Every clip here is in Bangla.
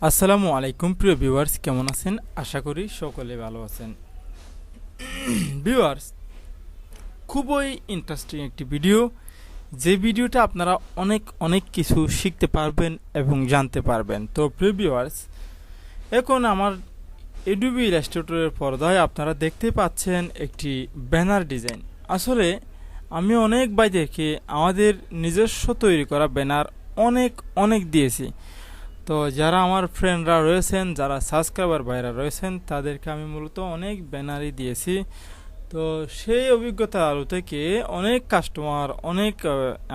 আসসালামু আলাইকুম প্রিয় ভিউয়ার্স, কেমন আছেন? আশা করি সকলে ভালো আছেন। ভিউয়ার্স, খুবই ইন্টারেস্টিং একটি ভিডিও, যে ভিডিওটা আপনারা অনেক অনেক কিছু শিখতে পারবেন এবং জানতে পারবেন। তো প্রিয় ভিউয়ার্স, এখন আমার এডোবি ইলাস্ট্রেটরের পর্দায় আপনারা দেখতে পাচ্ছেন একটি ব্যানার ডিজাইন। আসলে আমি অনেক ভাইদেরকে আমাদের নিজস্ব তৈরি করা ব্যানার অনেক অনেক দিয়েছি। তো যারা আমার ফ্রেন্ডরা রয়েছেন, যারা সাবস্ক্রাইবার ভাইরা রয়েছেন, তাদেরকে আমি মূলত অনেক ব্যানারই দিয়েছি। তো সেই অভিজ্ঞতার আলো থেকে অনেক কাস্টমার, অনেক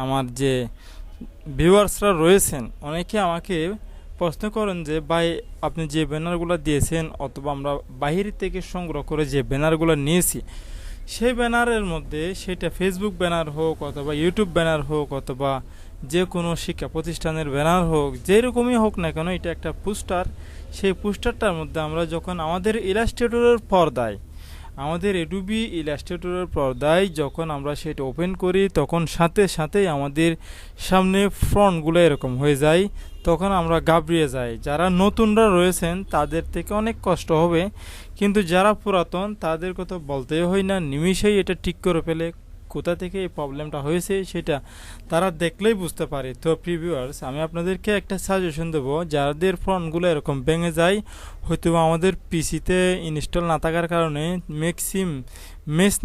আমার যে ভিউয়ার্সরা রয়েছেন, অনেকে আমাকে প্রশ্ন করেন যে ভাই, আপনি যে ব্যানারগুলো দিয়েছেন অথবা আমরা বাহির থেকে সংগ্রহ করে যে ব্যানারগুলো নিয়েছি, সেই ব্যানারের মধ্যে সেটা ফেসবুক ব্যানার হোক অথবা ইউটিউব ব্যানার হোক অথবা যে কোনো শিক্ষা প্রতিষ্ঠানের ব্যানার হোক, যেরকমই হোক না কেন, এটা একটা পোস্টার। সেই পোস্টারটার মধ্যে আমরা যখন আমাদের ইলাস্ট্রেটরের পর্দায়, আমাদের এডোবি ইলাস্ট্রেটরের পর্দায় যখন আমরা সেটা ওপেন করি, তখন সাথে সাথেই আমাদের সামনে ফ্রন্টগুলো এরকম হয়ে যায়। তখন আমরা ঘাবড়িয়ে যাই। যারা নতুনরা রয়েছেন তাদের থেকে অনেক কষ্ট হবে, কিন্তু যারা পুরাতন তাদের কথা বলতেই হয় না, নিমিষেই এটা ঠিক করে ফেলে। কোথা থেকে এই প্রবলেমটা হয়েছে সেটা তারা দেখলেই বুঝতে পারে। তো প্রিভিউয়ার্স, আমি আপনাদেরকে একটা সাজেশন দেবো, যাদের ফোনগুলো এরকম ভেঙে যায়, হয়তো আমাদের পিসিতে ইনস্টল না থাকার কারণে, মেস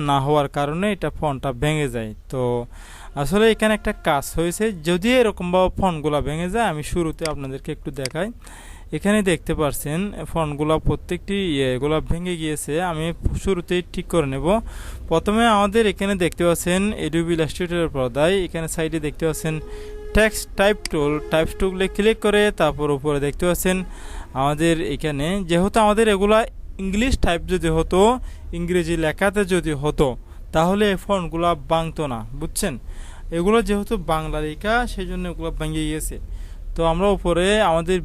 না হওয়ার কারণে এটা ফোনটা ভেঙে যায়। তো আসলে এখানে একটা কাজ হয়েছে, যদি এরকমভাবে ফোনগুলো ভেঙে যায়, আমি শুরুতে আপনাদেরকে একটু দেখাই। এখানে দেখতে পাচ্ছেন ফোনগুলো প্রত্যেকটি এগুলো ভেঙে গিয়েছে। আমি শুরুতেই ঠিক করে নেব। প্রথমে আমাদের এখানে দেখতে পাচ্ছেন এডোবি ইলাস্ট্রেটরের পর্দায়, এখানে সাইডে দেখতে পাচ্ছেন টেক্সট টাইপ টুলে ক্লিক করে তারপর উপরে দেখতে পাচ্ছেন আমাদের এখানে, যেহেতু আমাদের এগুলা ইংলিশ টাইপ যদি হতো, ইংরেজি লেখাতে যদি হতো, তাহলে এই ফোনগুলো ভাঙতো না, বুঝছেন? এগুলো যেহেতু বাংলা লেখা, সেই জন্য এগুলো ভেঙে গিয়েছে। তো আমরা উপরে আমাদের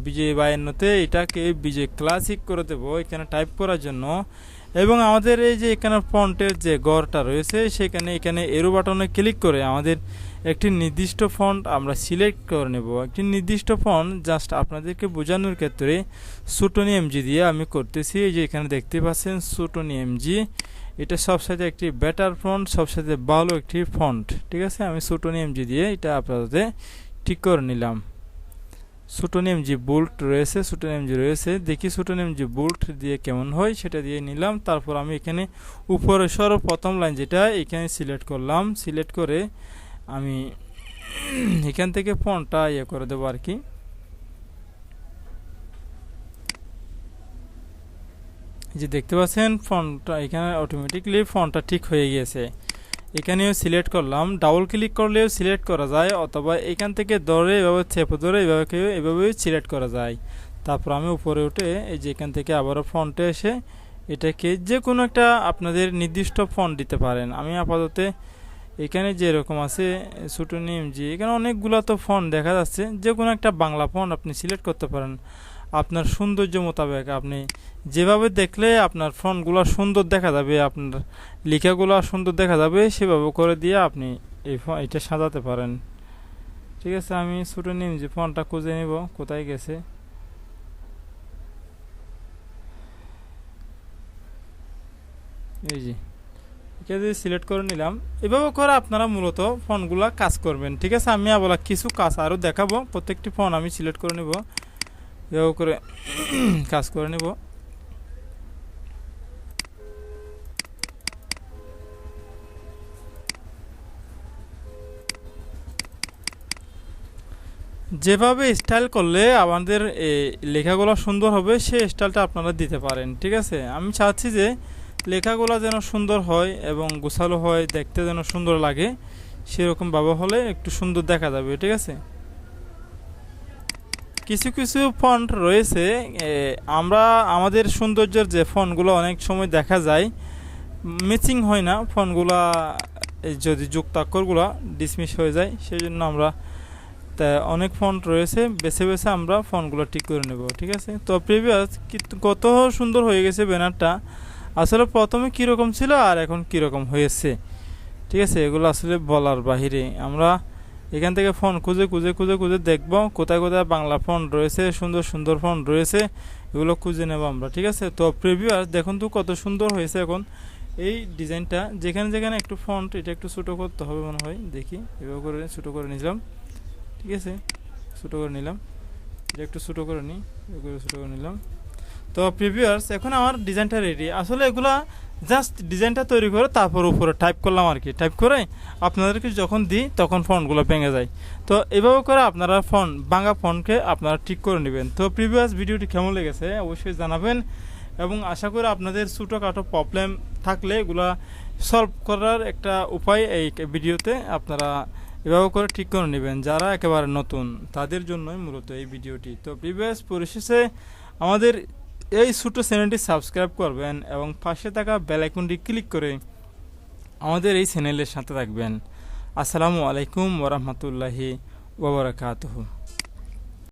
বিজয় বায়ান্নতে এটাকে বিজয় ক্লাসিক করে দেবো এখানে টাইপ করার জন্য। এবং আমাদের এই যে এখানে ফন্টের যে ঘরটা রয়েছে, সেখানে এখানে এরো বাটনে ক্লিক করে আমাদের একটি নির্দিষ্ট ফন্ট আমরা সিলেক্ট করে নেব। একটি নির্দিষ্ট ফন্ট জাস্ট আপনাদেরকে বোঝানোর ক্ষেত্রে সুটনি এমজি দিয়ে আমি করতেছি। এই যে এখানে দেখতে পাচ্ছেন সুটনি এমজি, এটা সবসাথে একটি বেটার ফন্ট, সবসাথে ভালো একটি ফন্ট। ঠিক আছে, আমি সুটনি এমজি দিয়ে এটা আপনাদের ঠিক করে নিলাম। সুটনি এমজি বোল্ট রয়েছে, সুটনি এমজি রয়েছে, দেখি সুটনি এমজি বোল্ট দিয়ে কেমন হয়, সেটা দিয়ে নিলাম। তারপর আমি এখানে উপরে সর্বপ্রথম লাইন যেটা এখানে সিলেক্ট করলাম, সিলেক্ট করে আমি এখান থেকে ফন্টটা করে দেবো আর কি। যে দেখতে পাচ্ছেন ফন্টটা এখানে অটোমেটিকলি ফন্টটা ঠিক হয়ে গিয়েছে। এখানেও সিলেক্ট করলাম, ডাবল ক্লিক করলেও সিলেক্ট করা যায়, অথবা এখান থেকে ধরে এভাবে চেপে ধরে এভাবেও সিলেক্ট করা যায়। তারপর আমি উপরে উঠে এই যে এখান থেকে আবারও ফন্টে এসে এটাকে যে কোনো একটা আপনাদের নির্দিষ্ট ফন্ট দিতে পারেন। আমি আপাতত এখানে যেরকম আছে সুটনি এমজি, এখানে অনেকগুলো তো ফন্ট দেখা যাচ্ছে, যে কোনো একটা বাংলা ফন্ট আপনি সিলেক্ট করতে পারেন আপনার সৌন্দর্য মোতাবেক। আপনি যেভাবে দেখলে আপনার ফন্টগুলো সুন্দর দেখা যাবে, আপনার লেখাগুলো সুন্দর দেখা যাবে, সেভাবে করে দিয়ে আপনি এটা সাজাতে পারেন। ঠিক আছে, আমি সুটনি এমজি ফন্টটা খুঁজে নিব কোথায় গেছে। এই যে এখানে সিলেক্ট করে নিলাম। এভাবে করে আপনারা মূলত ফোনগুলো কাজ করবেন। ঠিক আছে, আমি আবার কিছু কাজ আরও দেখাবো। প্রত্যেকটি ফোন আমি সিলেক্ট করে নেব, এভাবে করে কাজ করে নেব। যেভাবে স্টাইল করলে আমাদের লেখাগুলো সুন্দর হবে, সেই স্টাইলটা আপনারা দিতে পারেন। ঠিক আছে, আমি চাচ্ছি যে লেখাগুলো যেন সুন্দর হয় এবং গোছালো হয়, দেখতে যেন সুন্দর লাগে, সেরকমভাবে হলে একটু সুন্দর দেখা যাবে। ঠিক আছে, কিছু কিছু ফন্ট রয়েছে, আমরা আমাদের সৌন্দর্যের যে ফন্টগুলো অনেক সময় দেখা যায় ম্যাচিং হয় না, ফন্টগুলো যদি যুক্তাক্ষরগুলো ডিসমিস হয়ে যায়, সেই জন্য আমরা অনেক ফন্ট রয়েছে, বেছে বেছে আমরা ফন্টগুলো ঠিক করে নেব। ঠিক আছে, তো প্রিভিয়াস কত সুন্দর হয়ে গেছে ব্যানারটা। আসলে প্রথমে কীরকম ছিল আর এখন কীরকম হয়েছে, ঠিক আছে, এগুলো আসলে বলার বাহিরে। আমরা এখান থেকে ফোন খুঁজে দেখব কোথায় কোথায় বাংলা ফোন রয়েছে, সুন্দর সুন্দর ফোন রয়েছে, এগুলো খুঁজে নেব আমরা। ঠিক আছে, তো প্রিভিউয়ার্স দেখুন তো কত সুন্দর হয়েছে। এখন এই ডিজাইনটা যেখানে যেখানে একটু ফন্ট এটা একটু ছোটো করতে হবে মনে হয়, দেখি এভাবে করে ছোটো করে নিলাম। ঠিক আছে, ছোটো করে নিলাম, এটা একটু ছোটো করে নিই, এগুলো ছোটো করে নিলাম। তো প্রিভিউয়ার্স এখন আমার ডিজাইনটা রেডি। আসলে এগুলা জাস্ট ডিজাইনটা তৈরি করে তারপর উপরে টাইপ করলাম আর কি। টাইপ করে আপনাদেরকে যখন দিই তখন ফন্টগুলো ভেঙে যায়। তো এভাবে করে আপনারা ভাঙা ফন্টকে আপনারা ঠিক করে নেবেন। তো প্রিভিয়াস ভিডিওটি কেমন লেগেছে অবশ্যই জানাবেন, এবং আশা করি আপনাদের ছোটোখাটো প্রবলেম থাকলে এগুলা সলভ করার একটা উপায় এই ভিডিওতে আপনারা এভাবে করে ঠিক করে নেবেন। যারা একেবারে নতুন তাদের জন্যই মূলত এই ভিডিওটি। তো প্রিভিয়াস পরিশেষে আমাদের এই ছোটো চ্যানেলটি সাবস্ক্রাইব করবেন এবং পাশে থাকা বেল আইকনটি ক্লিক করে আমাদের এই চ্যানেলের সাথে থাকবেন। আসসালামু আলাইকুম ওয়া রাহমাতুল্লাহি ওয়া বারাকাতুহু।